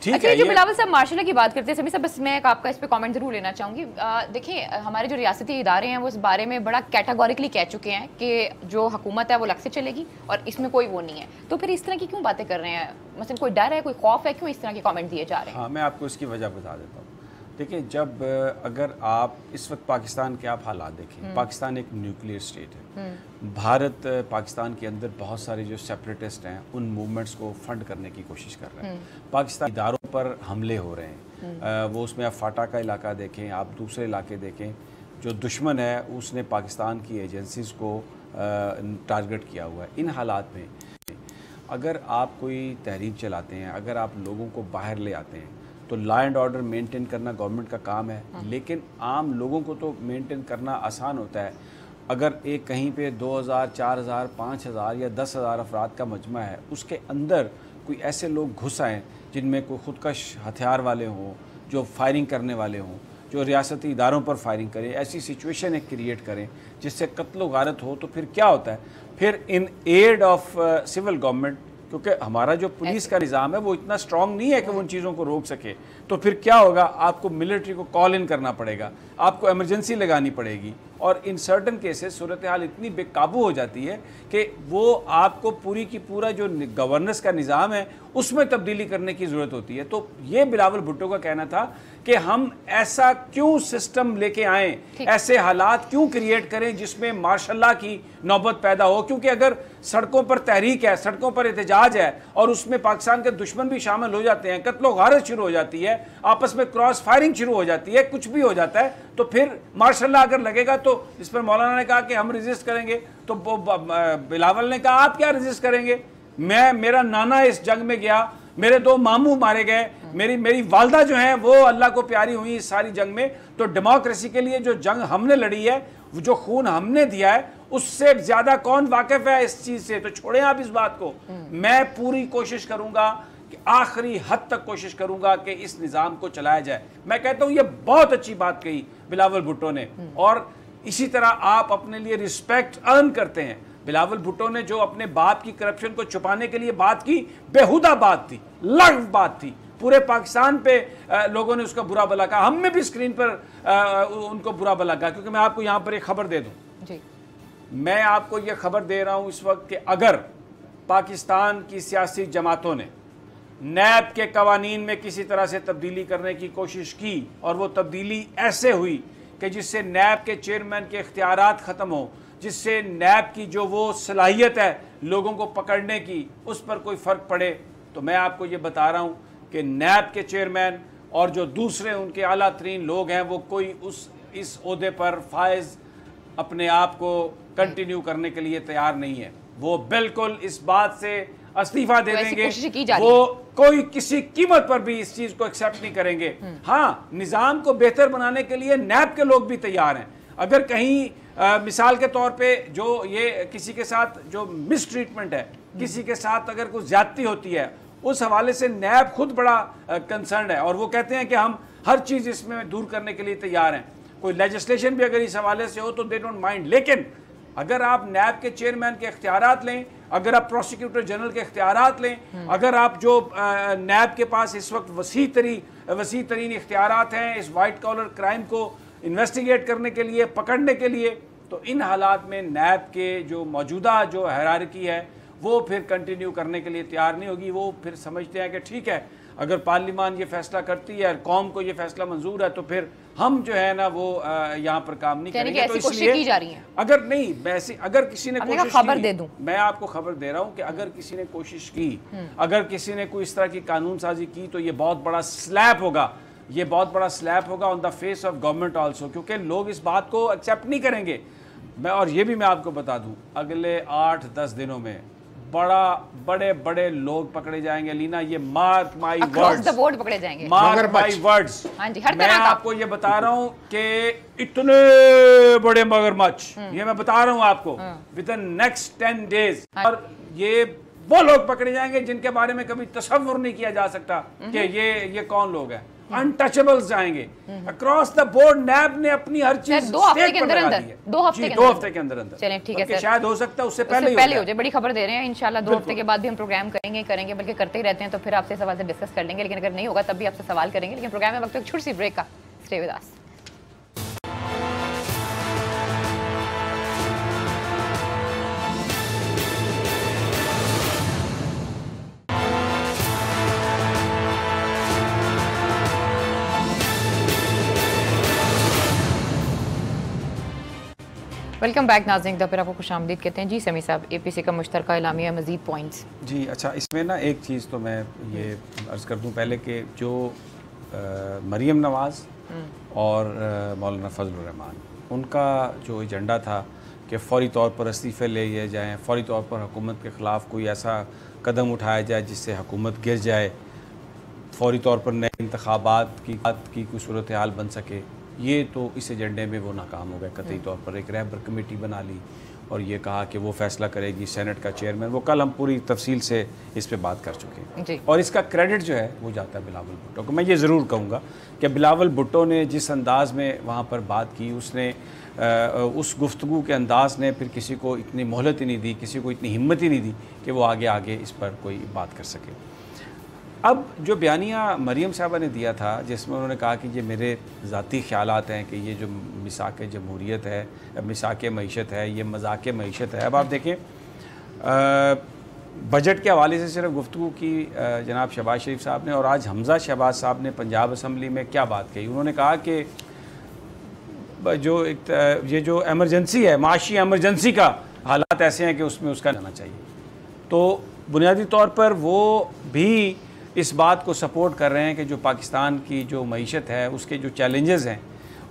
अच्छा, जो बिलावल साहब मार्शल लॉ की बात करते हैं, सभी साहब बस मैं आपका इस पे कमेंट जरूर लेना चाहूँगी। देखिए, हमारे जो रियासती इदारे हैं वो इस बारे में बड़ा कैटेगोरिकली कह चुके हैं कि जो हुकूमत है वो अलग से चलेगी और इसमें कोई वो नहीं है। तो फिर इस तरह की क्यों बातें कर रहे हैं? मतलब कोई डर है, कोई खौफ है, क्यों इस तरह के कमेंट दिए जा रहे हैं? हाँ, मैं आपको इसकी वजह बता देता हूँ। देखिए, जब अगर आप इस वक्त पाकिस्तान के आप हालात देखें, पाकिस्तान एक न्यूक्लियर स्टेट है। भारत पाकिस्तान के अंदर बहुत सारे जो सेपरेटिस्ट हैं उन मूवमेंट्स को फंड करने की कोशिश कर रहे हैं। पाकिस्तान इदारों पर हमले हो रहे हैं, वो उसमें आप फाटा का इलाका देखें, आप दूसरे इलाके देखें, जो दुश्मन है उसने पाकिस्तान की एजेंसीज़ को टारगेट किया हुआ है। इन हालात में अगर आप कोई तहरीक चलाते हैं, अगर आप लोगों को बाहर ले आते हैं, तो लॉ एंड ऑर्डर मेंटेन करना गवर्नमेंट का काम है, लेकिन आम लोगों को तो मेंटेन करना आसान होता है। अगर एक कहीं पे 2000, 4000, 5000 या 10,000 अफराद का मजमा है, उसके अंदर कोई ऐसे लोग घुस आएँ जिनमें कोई खुदकश हथियार वाले हों, जो फायरिंग करने वाले हों, जो रियासती इदारों पर फायरिंग करें, ऐसी सिचुएशन एक क्रिएट करें जिससे कत्ल गारत हो, तो फिर क्या होता है? फिर in aid of civil government, क्योंकि हमारा जो पुलिस का निज़ाम है वो इतना स्ट्रॉन्ग नहीं है कि वो उन चीज़ों को रोक सके, तो फिर क्या होगा? आपको मिलिट्री को कॉल इन करना पड़ेगा, आपको इमरजेंसी लगानी पड़ेगी, और इन सर्टन केसेस सूरत हाल इतनी बेकाबू हो जाती है कि वो आपको पूरी की पूरा जो गवर्नेंस का निज़ाम है उसमें तब्दीली करने की ज़रूरत होती है। तो ये बिलावल भुट्टो का कहना था कि हम ऐसा क्यों सिस्टम लेके आएँ, ऐसे हालात क्यों क्रिएट करें जिसमें मार्शल्ला की नौबत पैदा हो, क्योंकि अगर सड़कों पर तहरीक है, सड़कों पर एहतजाज है और उसमें पाकिस्तान के दुश्मन भी शामिल हो जाते हैं, कत्लो गारत शुरू हो जाती है, आपस में क्रॉस फायरिंग शुरू हो जाती है, कुछ भी हो जाता है, तो फिर मार्शल्ला अगर लगेगा तो इस पर मौलाना ने कहा कि हम रेजिस्ट करेंगे, तो बिलावल ने कहा आप क्या रेजिस्ट करेंगे? मेरा नाना इस जंग में गया, मेरे 2 मामू मारे गए, मेरी वालदा जो है वो अल्लाह को प्यारी हुई इस सारी जंग में, तो डेमोक्रेसी के लिए जो जंग हमने लड़ी है, जो खून हमने दिया है, उससे ज्यादा कौन वाकिफ है इस चीज से? तो छोड़ें आप इस बात को। मैं पूरी कोशिश करूंगा कि आखिरी हद तक कोशिश करूंगा कि इस निज़ाम को चलाया जाए। मैं कहता हूं ये बहुत अच्छी बात कही बिलावल भुट्टो ने, और इसी तरह आप अपने लिए रिस्पेक्ट अर्न करते हैं। बिलावल भुट्टो ने जो अपने बाप की करप्शन को छुपाने के लिए बात की, बेहुदा बात थी, लग्व बात थी, पूरे पाकिस्तान पे लोगों ने उसका बुरा भला कहा, हमने भी स्क्रीन पर उनको बुरा भला कहा। क्योंकि मैं आपको यहाँ पर एक खबर दे दूँ जी, मैं आपको ये खबर दे रहा हूँ इस वक्त कि अगर पाकिस्तान की सियासी जमातों ने नैब के कवानीन में किसी तरह से तब्दीली करने की कोशिश की और वो तब्दीली ऐसे हुई कि जिससे नैब के चेयरमैन के इख्तियारात ख़त्म हो, जिससे नैब की जो वो सलाहियत है लोगों को पकड़ने की, उस पर कोई फ़र्क पड़े, तो मैं आपको ये बता रहा हूँ कि नैब के चेयरमैन और जो दूसरे उनके आला तरीन लोग हैं वो कोई इस ओहदे पर फायज अपने आप को कंटिन्यू करने के लिए तैयार नहीं है। वो बिल्कुल इस बात से इस्तीफा दे देंगे, वो कोई किसी कीमत पर भी इस चीज को एक्सेप्ट नहीं करेंगे। हाँ, निज़ाम को बेहतर बनाने के लिए नैब के लोग भी तैयार हैं। अगर कहीं मिसाल के तौर पे जो ये किसी के साथ जो मिस ट्रीटमेंट है, किसी के साथ अगर कुछ ज्यादती होती है, उस हवाले से नैब खुद बड़ा कंसर्न है और वो कहते हैं कि हम हर चीज़ इसमें दूर करने के लिए तैयार हैं। कोई लेजिस्लेशन भी अगर इस हवाले से हो तो दे डोंट माइंड। लेकिन अगर आप नैब के चेयरमैन के इख्तियारात लें, अगर आप प्रोसिक्यूटर जनरल के इख्तियारात लें, अगर आप जो नैब के पास इस वक्त वसी तरीन इख्तियारात हैं इस वाइट कॉलर क्राइम को इन्वेस्टिगेट करने के लिए, पकड़ने के लिए, तो इन हालात में नैब के जो मौजूदा जो हायरार्की है वो फिर कंटिन्यू करने के लिए तैयार नहीं होगी। वो फिर समझते हैं कि ठीक है, अगर पार्लियामान ये फैसला करती है, कौम को ये फैसला मंजूर है, तो फिर हम जो है ना वो यहाँ पर काम नहीं करेंगे। तो इसलिए की जा रही है। अगर नहीं वैसे अगर किसी ने कोशिश खबर दे दूं, मैं आपको खबर दे रहा हूँ कि अगर किसी ने कोशिश की, अगर किसी ने कोई इस तरह की कानून साजी की, तो ये बहुत बड़ा स्लैप होगा, ये बहुत बड़ा स्लैप होगा on the face of government also, क्योंकि लोग इस बात को एक्सेप्ट नहीं करेंगे। और ये भी मैं आपको बता दूं, अगले 8-10 दिनों में बड़े बड़े लोग पकड़े जाएंगे। लीना, ये mark my words, the board पकड़े जाएंगे, मार्क माई वर्ड्स। मैं आपको ये बता रहा हूं कि इतने बड़े मगरमच्छ, ये मैं बता रहा हूं आपको, विद इन नेक्स्ट 10 डेज, और ये वो लोग पकड़े जाएंगे जिनके बारे में कभी तसव्वुर नहीं किया जा सकता कि ये कौन लोग हैं। अनटचेबल्स जाएंगे अक्रॉस द बोर्ड। नैब ने अपनी हर चीज 2 हफ्ते के अंदर 2 हफ्ते के अंदर चलें, ठीक है सर, शायद हो सकता है उससे पहले हो जाए। बड़ी खबर दे रहे हैं, इंशाल्लाह 2 हफ्ते के बाद भी हम प्रोग्राम करेंगे, बल्कि करते ही रहते हैं, तो फिर आपसे सवाल से डिस्कस कर लेंगे, लेकिन अगर नहीं होगा तब भी आपसे सवाल करेंगे। लेकिन प्रोग्राम में वक्त एक छोटी सी ब्रेक का, stay with us. Welcome back नाज़रीन, फिर आपको खुशामदीद कहते हैं। जी समी साहब, APC का मुश्तरका एलामिया, मज़ीद पॉइंट्स। जी अच्छा, इसमें ना एक चीज़ तो मैं ये अर्ज़ कर दूं पहले कि जो मरीम नवाज़ और मौलाना फजलुर रहमान, उनका जो एजेंडा था कि फ़ौरी तौर पर इस्तीफ़े ले लिए जाएँ, फ़ौरी तौर पर हुकूमत के ख़िलाफ़ कोई ऐसा कदम उठाया जाए जिससे हुकूमत गिर जाए, फ़ौरी तौर पर नए इंतखाबात की कोई सूरत हाल बन सके, ये तो इस एजेंडे में वो नाकाम हो गए कतई तौर पर। एक रहबर कमेटी बना ली और ये कहा कि वो फ़ैसला करेगी सेनेट का चेयरमैन। वो कल हम पूरी तफसील से इस पे बात कर चुके हैं और इसका क्रेडिट जो है वो जाता है बिलावल भुट्टो को। मैं ये ज़रूर कहूँगा कि बिलावल भुट्टो ने जिस अंदाज़ में वहाँ पर बात की, उसने उस गुफ्तगू के अंदाज ने फिर किसी को इतनी मोहलत ही नहीं दी, किसी को इतनी हिम्मत ही नहीं दी कि वो आगे इस पर कोई बात कर सके। अब जो बयानिया मरीम साहबा ने दिया था जिसमें उन्होंने कहा कि ये मेरे ज़ाती ख़यालात हैं कि ये जो मिसाक जमहूरियत है, मिसाक मईशत है, ये मजाक मईशत है। अब आप देखें बजट के हवाले से सिर्फ गुफ्तगू की जनाब शहबाज शरीफ साहब ने, और आज हमज़ा शहबाज साहब ने पंजाब असम्बली में क्या बात कही। उन्होंने कहा कि ये जो एमरजेंसी है, माशी एमरजेंसी का हालात ऐसे हैं कि उसमें उसका जाना चाहिए। तो बुनियादी तौर पर वो भी इस बात को सपोर्ट कर रहे हैं कि जो पाकिस्तान की जो मईशत है, उसके जो चैलेंजेस हैं,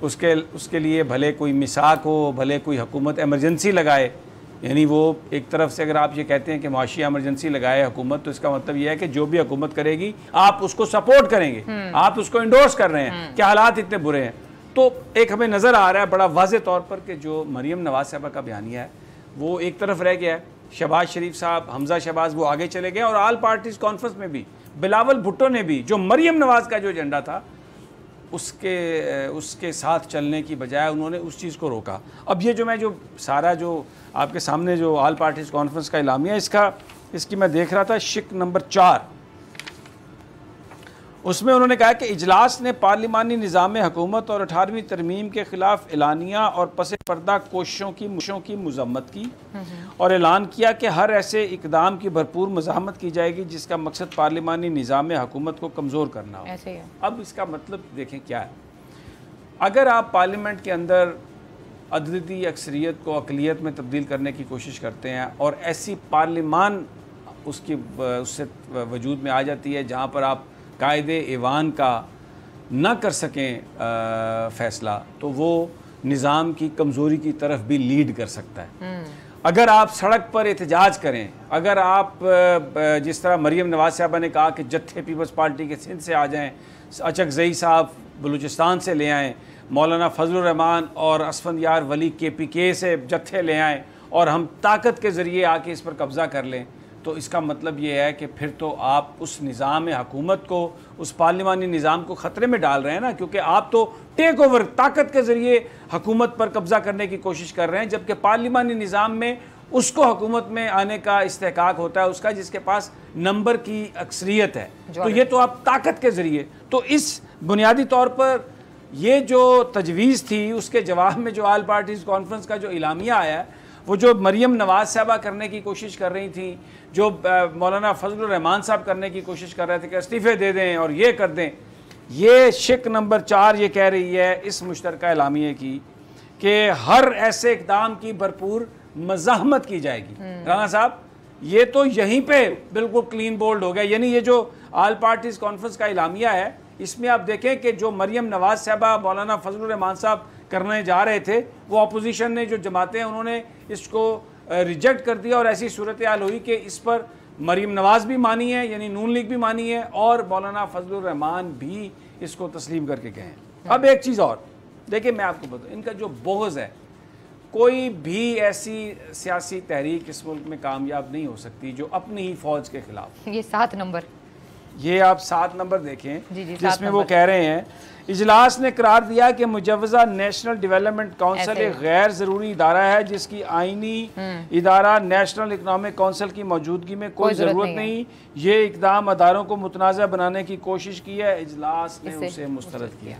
उसके लिए भले कोई मिसाक हो, भले कोई हुकूमत एमरजेंसी लगाए। यानी वो एक तरफ से अगर आप ये कहते हैं कि माशी एमरजेंसी लगाए हुकूमत, तो इसका मतलब ये है कि जो भी हुकूमत करेगी आप उसको सपोर्ट करेंगे, आप उसको इंडोर्स कर रहे हैं कि हालात इतने बुरे हैं। तो एक हमें नज़र आ रहा है बड़ा वाज़े तौर पर कि जो मरीम नवाज़ साहबा का बयानिया है वो एक तरफ रह गया है। शहबाज शरीफ साहब, हमज़ा शहबाज वो आगे चले गए और आल पार्टीज़ कॉन्फ्रेंस में भी बिलावल भुट्टो ने भी जो मरीम नवाज़ का जो एजेंडा था उसके साथ चलने की बजाय उन्होंने उस चीज़ को रोका। अब ये जो सारा जो आपके सामने जो आल पार्टीज़ कॉन्फ्रेंस का इलामिया इसकी मैं देख रहा था, शिक नंबर 4, उसमें उन्होंने कहा कि इजलास ने पार्लिमानी निज़ाम हुकूमत और 18वीं तरमीम के ख़िलाफ़ एलानिया और पस पर्दा कोशिशों की मज़म्मत की और ऐलान किया कि हर ऐसे इक़दाम की भरपूर मज़ाहमत की जाएगी जिसका मकसद पार्लिमानी निज़ाम हुकूमत को कमज़ोर करना हो। ऐसे है। अब इसका मतलब देखें क्या है। अगर आप पार्लियामेंट के अंदर अददी अक्सरियत को अक़लियत में तब्दील करने की कोशिश करते हैं और ऐसी पार्लिमान उससे वजूद में आ जाती है जहाँ पर आप कायदे ईवान का न कर सकें फ़ैसला, तो वो निज़ाम की कमज़ोरी की तरफ भी लीड कर सकता है। अगर आप सड़क पर एहतजाज करें, अगर आप जिस तरह मरीम नवाज़ साहबा ने कहा कि जत्थे पीपल्स पार्टी के सिंध से आ जाएं, अचकज़ई साहब बलूचिस्तान से ले आएँ, मौलाना फजलुर रहमान और असफंदियार वली KPK से जत्थे ले आएँ और हम ताकत के ज़रिए आके इस पर कब्ज़ा कर लें, तो इसका मतलब ये है कि फिर तो आप उस निज़ाम हुकूमत को, उस पार्लिमानी निज़ाम को ख़तरे में डाल रहे हैं ना, क्योंकि आप तो टेक ओवर ताकत के ज़रिए हुकूमत पर कब्ज़ा करने की कोशिश कर रहे हैं, जबकि पार्लिमानी निज़ाम में उसको हुकूमत में आने का इस्तेहकाक होता है उसका जिसके पास नंबर की अक्सरियत है। तो ये तो आप ताकत के ज़रिए, तो इस बुनियादी तौर पर ये जो तजवीज़ थी उसके जवाब में जो आल पार्टीज़ कॉन्फ्रेंस का जो इलामिया आया है, वो जो मरीम नवाज़ साहबा करने की कोशिश कर रही थी, जो मौलाना फजलुर रहमान साहब करने की कोशिश कर रहे थे कि इस्तीफ़े दे दें और ये कर दें, ये शिक नंबर 4 ये कह रही है इस मुश्तरका इलामिये की कि हर ऐसे इक़दाम की भरपूर मज़ाहमत की जाएगी। राना साहब, ये तो यहीं पे बिल्कुल क्लीन बोल्ड हो गया। यानी ये जो आल पार्टीज़ कॉन्फ्रेंस का इलामिया है, इसमें आप देखें कि जो मरीम नवाज़ साहबा, मौलाना फजलुर रहमान साहब करने जा रहे थे, वो अपोजिशन ने जो जमातें हैं उन्होंने इसको रिजेक्ट कर दिया और ऐसी सूरत हाल हुई कि इस पर मरीम नवाज़ भी मानी है, यानी नून लीग भी मानी है, और मौलाना फजलुर रहमान भी इसको तस्लीम करके गए हैं। अब एक चीज़ और देखिए, मैं आपको बताऊँ, इनका जो बोझ है, कोई भी ऐसी सियासी तहरीक इस मुल्क में कामयाब नहीं हो सकती जो अपनी ही फ़ौज के ख़िलाफ़। ये 7 नंबर, ये आप 7 नंबर देखें जिसमें वो नंबर। कह रहे हैं इजलास ने करार दिया कि मुजव्वज़ा नेशनल डेवलपमेंट काउंसिल एक गैर ज़रूरी इदारा है जिसकी आइनी इदारा नेशनल इकनॉमिक काउंसिल की मौजूदा में कोई ज़रूरत नहीं। ये इकदाम अदारों को मुतनाज़ा बनाने की कोशिश की है, इजलास ने उसे मुस्तरद किया।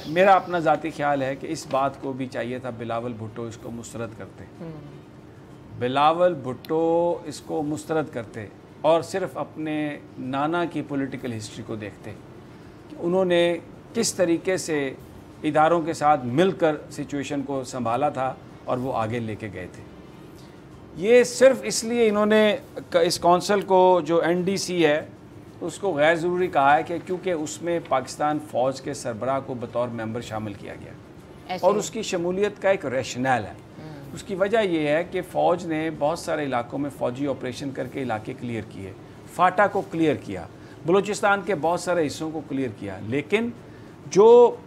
मेरा अपना ज़ाती ख्याल है कि इस बात को भी चाहिए था बिलावल भुट्टो इसको मुस्तरद करते, बिलावल भुट्टो इसको मुस्तरद करते और सिर्फ अपने नाना की पॉलिटिकल हिस्ट्री को देखते कि उन्होंने किस तरीके से इदारों के साथ मिलकर सिचुएशन को संभाला था और वो आगे लेके गए थे। ये सिर्फ इसलिए इन्होंने इस कौंसल को जो NDC है उसको गैर ज़रूरी कहा है कि क्योंकि उसमें पाकिस्तान फ़ौज के सरबराह को बतौर मेंबर शामिल किया गया और उसकी शमूलियत का एक रैशनल है। उसकी वजह यह है कि फ़ौज ने बहुत सारे इलाकों में फ़ौजी ऑपरेशन करके इलाके क्लियर किए, फाटा को क्लियर किया, बलूचिस्तान के बहुत सारे हिस्सों को क्लियर किया, लेकिन जो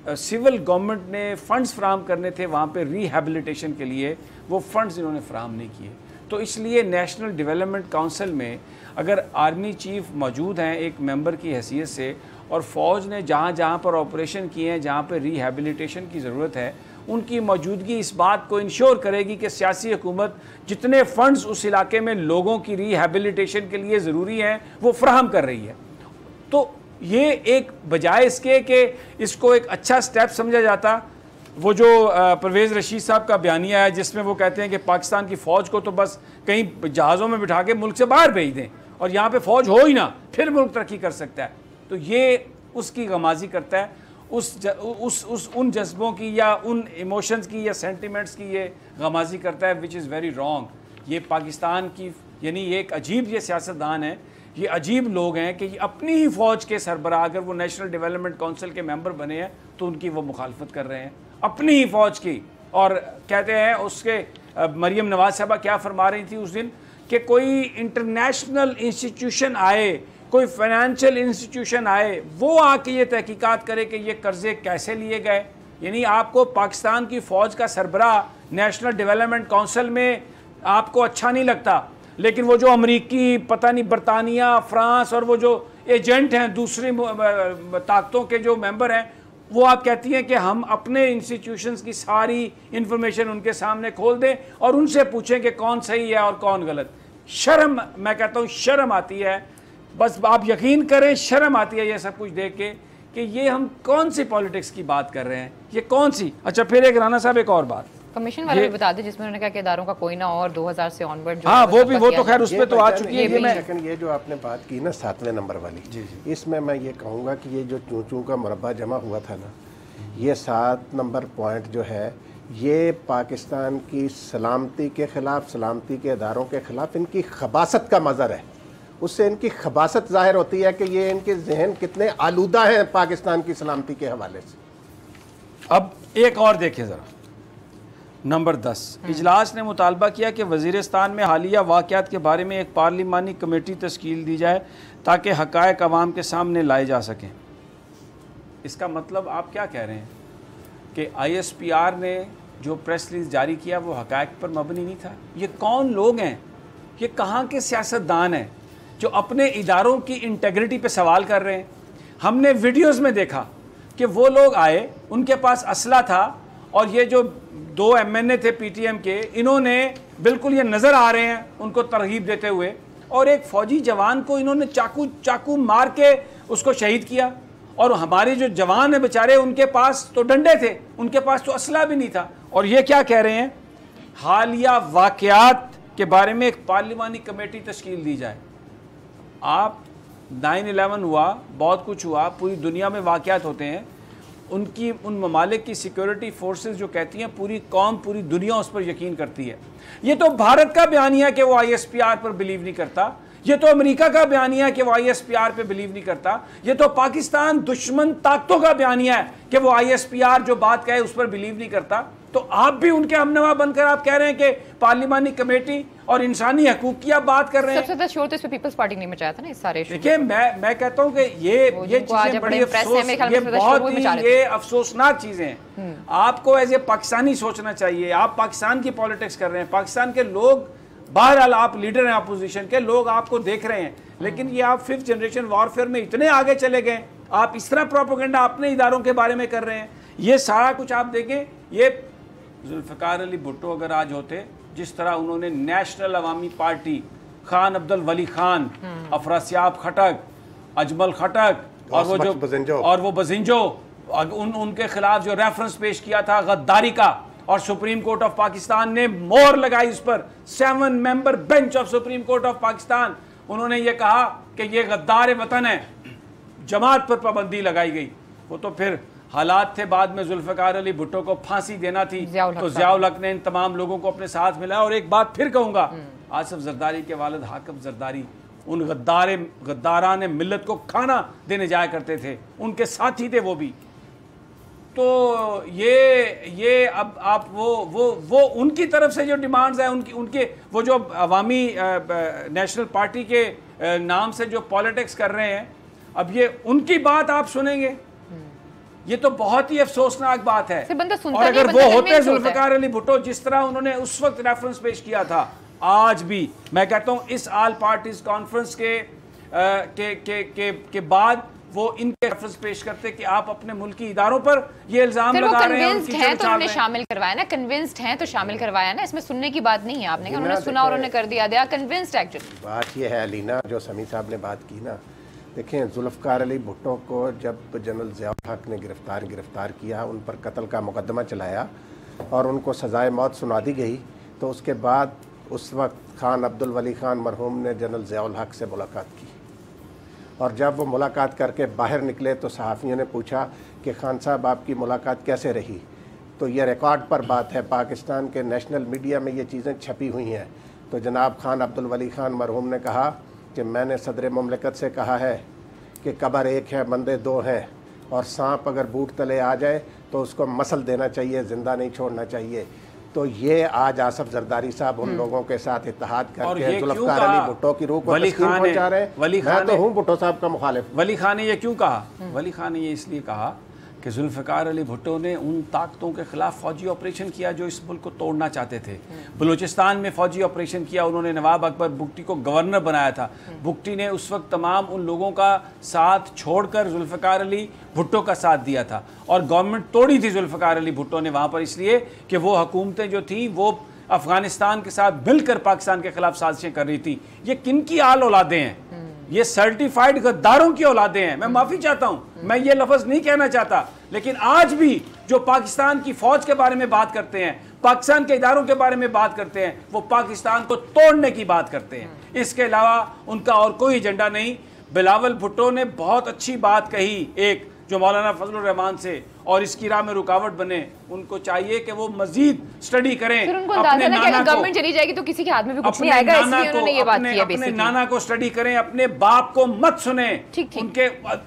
सिविल गवर्नमेंट ने फ़ंड्स फराहम करने थे वहाँ पे रिहैबिलिटेशन के लिए, वो फ़ंड्स इन्होंने फराहम नहीं किए। तो इसलिए नेशनल डेवलपमेंट काउंसिल में अगर आर्मी चीफ मौजूद हैं एक मेंबर की हैसियत से, और फ़ौज ने जहाँ जहाँ पर ऑपरेशन किए हैं, जहाँ पर रिहैबिलिटेशन की ज़रूरत है, उनकी मौजूदगी इस बात को इंश्योर करेगी कि सियासी हुकूमत जितने फ़ंड्स उस इलाके में लोगों की रिहैबिलिटेशन के लिए ज़रूरी हैं वो फराहम कर रही है। तो ये एक बजाय इसके कि इसको एक अच्छा स्टेप समझा जाता, वो जो परवेज़ रशीद साहब का बयानिया है जिसमें वो कहते हैं कि पाकिस्तान की फ़ौज को तो बस कहीं जहाज़ों में बिठा के मुल्क से बाहर भेज दें और यहाँ पे फ़ौज हो ही ना, फिर मुल्क तरक्की कर सकता है, तो ये उसकी गमाजी करता है, उन जज्बों की या उन इमोशंस की या सेंटिमेंट्स की ये गमाजी करता है, विच इज़ वेरी रॉन्ग। ये पाकिस्तान की यानी ये एक अजीब ये सियासतदान है, ये अजीब लोग हैं कि अपनी ही फ़ौज के सरबराह अगर वो नेशनल डेवलपमेंट काउंसिल के मेंबर बने हैं तो उनकी वो मुखालफत कर रहे हैं, अपनी ही फ़ौज की। और कहते हैं उसके मरियम नवाज साहबा क्या फरमा रही थी उस दिन कि कोई इंटरनेशनल इंस्टीट्यूशन आए, कोई फाइनेंशियल इंस्टीट्यूशन आए, वो आके ये तहकीकात करे कि ये कर्जे कैसे लिए गए। यानी आपको पाकिस्तान की फ़ौज का सरबराह नेशनल डेवलपमेंट काउंसिल में आपको अच्छा नहीं लगता, लेकिन वो जो अमरीकी पता नहीं बरतानिया फ्रांस और वो जो एजेंट हैं दूसरी ताकतों के जो मेंबर हैं, वो आप कहती हैं कि हम अपने इंस्टीट्यूशंस की सारी इंफॉर्मेशन उनके सामने खोल दें और उनसे पूछें कि कौन सही है और कौन गलत। शर्म, मैं कहता हूँ शर्म आती है, बस आप यकीन करें शर्म आती है ये सब कुछ देख के कि ये हम कौन सी पॉलिटिक्स की बात कर रहे हैं, ये कौन सी। अच्छा फिर एक राना साहब एक और बात कमीशन वाले भी बता दें जिसमें उन्होंने कहा कि इदारों का कोई ना और 2000 से ऑनवर्ड जो हाँ वो तो खैर उसमें तो आ चुकी है। लेकिन ये जो आपने बात की ना 7वें नंबर वाली, इसमें मैं ये कहूँगा कि ये जो चूं चूं का मुरब्बा जमा हुआ था ना, ये 7 नंबर पॉइंट जो है ये पाकिस्तान की सलामती के ख़िलाफ़, सलामती के इदारों के ख़िलाफ़ इनकी खबासत का मज़र है। उससे इनकी खबासत ज़ाहिर होती है कि ये इनके जहन कितने आलूदा हैं पाकिस्तान की सलामती के हवाले से। अब एक और देखें ज़रा, नंबर 10, इजलास ने मुतालबा किया कि वज़ीरिस्तान में हालिया वाक़यात के बारे में एक पार्लिमानी कमेटी तश्कील दी जाए ताकि हक़ाइक़ अवाम के सामने लाए जा सकें। इसका मतलब आप क्या कह रहे हैं कि ISPR ने जो प्रेस रिलीज जारी किया वो हक़ाइक़ पर मबनी नहीं था? ये कौन लोग हैं, ये कहाँ के सियासतदान हैं जो अपने इदारों की इंटेग्रिटी पे सवाल कर रहे हैं? हमने वीडियोज़ में देखा कि वो लोग आए, उनके पास असला था और ये जो 2 MNA थे PTM के, इन्होंने बिल्कुल ये नज़र आ रहे हैं उनको तरगीब देते हुए, और एक फ़ौजी जवान को इन्होंने चाकू मार के उसको शहीद किया। और हमारे जो जवान हैं बेचारे, उनके पास तो डंडे थे, उनके पास तो असला भी नहीं था, और ये क्या कह रहे हैं हालिया वाक़यात के बारे में एक पार्लिमानी कमेटी तश्कील दी जाए। आप 9/11 हुआ, बहुत कुछ हुआ, पूरी दुनिया में वाक़यात होते हैं, उनकी उन ममालिक की सिक्योरिटी फोर्सेस जो कहती हैं पूरी कौम पूरी दुनिया उस पर यकीन करती है। ये तो भारत का बयानिया है कि वो ISPR पर बिलीव नहीं करता, ये तो अमेरिका का बयानिया है कि वो ISPR पे बिलीव नहीं करता, ये तो पाकिस्तान दुश्मन ताकतों का बयानिया है कि वो ISPR जो बात कहे उस पर बिलीव नहीं करता। तो आप भी उनके हमनवा बनकर आप कह रहे हैं कि पार्लिमानी कमेटी और इंसानी हकूक की आप बात कर रहे हैं। सबसे ज्यादा शोर तो इस पे पीपल्स पार्टी ने मचाया था ना इस सारे। देखिए मैं कहता हूं कि ये चीजें बड़ी अफसोस, ये बहुत ही ये अफसोसनाक चीजें हैं। आपको एज ए पाकिस्तानी सोचना चाहिए। आप पाकिस्तान की पॉलिटिक्स कर रहे हैं, पाकिस्तान के लोग, बहरहाल आप लीडर हैं अपोजिशन के, लोग आपको देख रहे हैं, लेकिन ये आप 5th जनरेशन वॉरफेयर में इतने आगे चले गए, आप इस तरह प्रोपेगेंडा अपने इदारों के बारे में कर रहे हैं। ये सारा कुछ आप देखें, ये जुल्फ़िकार अली भुट्टो अगर आज होते, जिस तरह उन्होंने नेशनल अवामी पार्टी, खान अब्दुल वली खान, अफरासियाब खटक, अजमल खटक और वो बजिंजो उनके खिलाफ जो रेफरेंस पेश किया था गद्दारी का, और सुप्रीम कोर्ट ऑफ पाकिस्तान ने मोहर लगाई उस पर, 7 member bench of supreme court of Pakistan, उन्होंने ये कहा कि ये गद्दार वतन है, जमात पर पाबंदी लगाई गई। वो तो फिर हालात थे, बाद में जुल्फ़िकार अली भुट्टो को फांसी देना थी, तो ज़ियाउल हक ने इन तमाम लोगों को अपने साथ मिलाया। और एक बात फिर कहूँगा, आसिफ जरदारी के वालिद हाकिम जरदारी उन गद्दारान मिल्लत को खाना देने जाया करते थे, उनके साथी थे वो भी। तो ये अब आप वो उनकी तरफ से जो डिमांड्स हैं, उनके वो जो अवामी नेशनल पार्टी के नाम से जो पॉलिटिक्स कर रहे हैं, अब ये उनकी बात आप सुनेंगे, ये तो बहुत ही अफसोसनाक बात है। और अगर वो होते जुल्फिकार अली भुट्टो जिस तरह उन्होंने उस वक्त रेफरेंस पेश किया था, आज भी मैं कहता हूं इस ऑल पार्टीज कॉन्फ्रेंस के बाद वो इनके रेफरेंस पेश करते कि आप अपने मुल्की इदारों पर ये इल्जाम लगा रहे हैं, कन्विंस्ड हैं तो उन्होंने शामिल करवाया ना, कन्विंस्ड हैं तो शामिल करवाया ना, इसमें सुनने की बात नहीं है। आपने कहा उन्होंने सुना और उन्होंने कर दिया, दे आर कन्विंस्ड एक्चुअली। बात ये है अलीना, जो समी साहब ने बात की ना, देखें जुल्फिकार अली भुट्टो को जब जनरल ज़िया-उल हक ने गिरफ्तार किया, उन पर कत्ल का मुकदमा चलाया और उनको सज़ाए मौत सुना दी गई, तो उसके बाद उस वक्त खान अब्दुल वली खान मरहूम ने जनरल ज़िया-उल हक से मुलाकात की, और जब वो मुलाकात करके बाहर निकले तो सहाफ़ियों ने पूछा कि खान साहब आपकी मुलाकात कैसे रही। तो ये रिकॉर्ड पर बात है, पाकिस्तान के नेशनल मीडिया में ये चीज़ें छपी हुई हैं। तो जनाब खान अब्दुल वली खान मरहूम ने कहा कि मैंने सदर मुमलिकत से कहा है कि कब्र एक है, बंदे दो हैं, और सांप अगर बूट तले आ जाए तो उसको मसल देना चाहिए, ज़िंदा नहीं छोड़ना चाहिए। तो ये आज आसफ जरदारी साहब उन लोगों के साथ इत्तेहाद करके जुल्फिकार अली भुट्टो की रूह को तस्कीन पहुंचा रहे हैं। मैं तो हूँ भुट्टो साहब का मुखालिफ। वली खान ने ये क्यों कहा? वली खान ने ये इसलिए कहा कि जुल्फिकार अली भुट्टो ने उन ताकतों के खिलाफ फौजी ऑपरेशन किया जो इस मुल्क को तोड़ना चाहते थे। बलूचिस्तान में फौजी ऑपरेशन किया, उन्होंने नवाब अकबर बुगटी को गवर्नर बनाया था। बुगटी ने उस वक्त तमाम उन लोगों का साथ छोड़कर जुल्फिकार अली भुट्टो का साथ दिया था, और गवर्नमेंट तोड़ी थी जुल्फिकार अली भुट्टो ने वहाँ पर, इसलिए कि वो हुकूमतें जो थी वो अफगानिस्तान के साथ मिलकर पाकिस्तान के खिलाफ साजिशें कर रही थी। ये किन की आल औलादें हैं? ये सर्टिफाइड गद्दारों की औलादें हैं। मैं माफी चाहता हूं, मैं ये लफ्ज नहीं कहना चाहता, लेकिन आज भी जो पाकिस्तान की फौज के बारे में बात करते हैं, पाकिस्तान के इदारों के बारे में बात करते हैं, वो पाकिस्तान को तोड़ने की बात करते हैं। इसके अलावा उनका और कोई एजेंडा नहीं। बिलावल भुट्टो ने बहुत अच्छी बात कही, एक जो मौलाना फजलुर रहमान से, और इसकी राह में रुकावट बने। उनको चाहिए कि वो मजीद स्टडी करें। फिर उनको अंदाजा है कि गवर्नमेंट चली जाएगी तो किसी के हाथ में भी कुछ नहीं आएगा, इसलिए उन्होंने ये बात की है। अपने नाना को स्टडी करें, अपने बाप को मत सुने।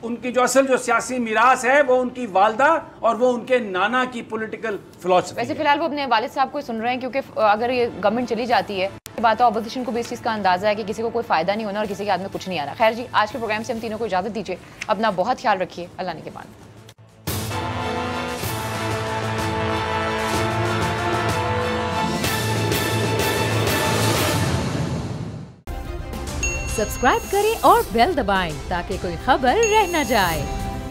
उनकी जो असल जो सियासी मीरास है वो उनकी वालदा और वो उनके नाना की पॉलिटिकल फिलॉसफी। वैसे फिलहाल वो अपने वालिद साहब को सुन रहे हैं, क्योंकि अगर ये गवर्नमेंट चली जाती है, बात है ऑपोजिशन को भी इस चीज़ का अंदाजा है कि किसी को कोई फायदा नहीं होना और किसी के हाथ में कुछ नहीं आना। खैर जी, आज के प्रोग्राम से हम तीनों को इजाजत दीजिए। अपना बहुत ख्याल रखिए। अल्लाह ने के बाद। सब्सक्राइब करें और बेल दबाएं ताकि कोई खबर रह न जाए।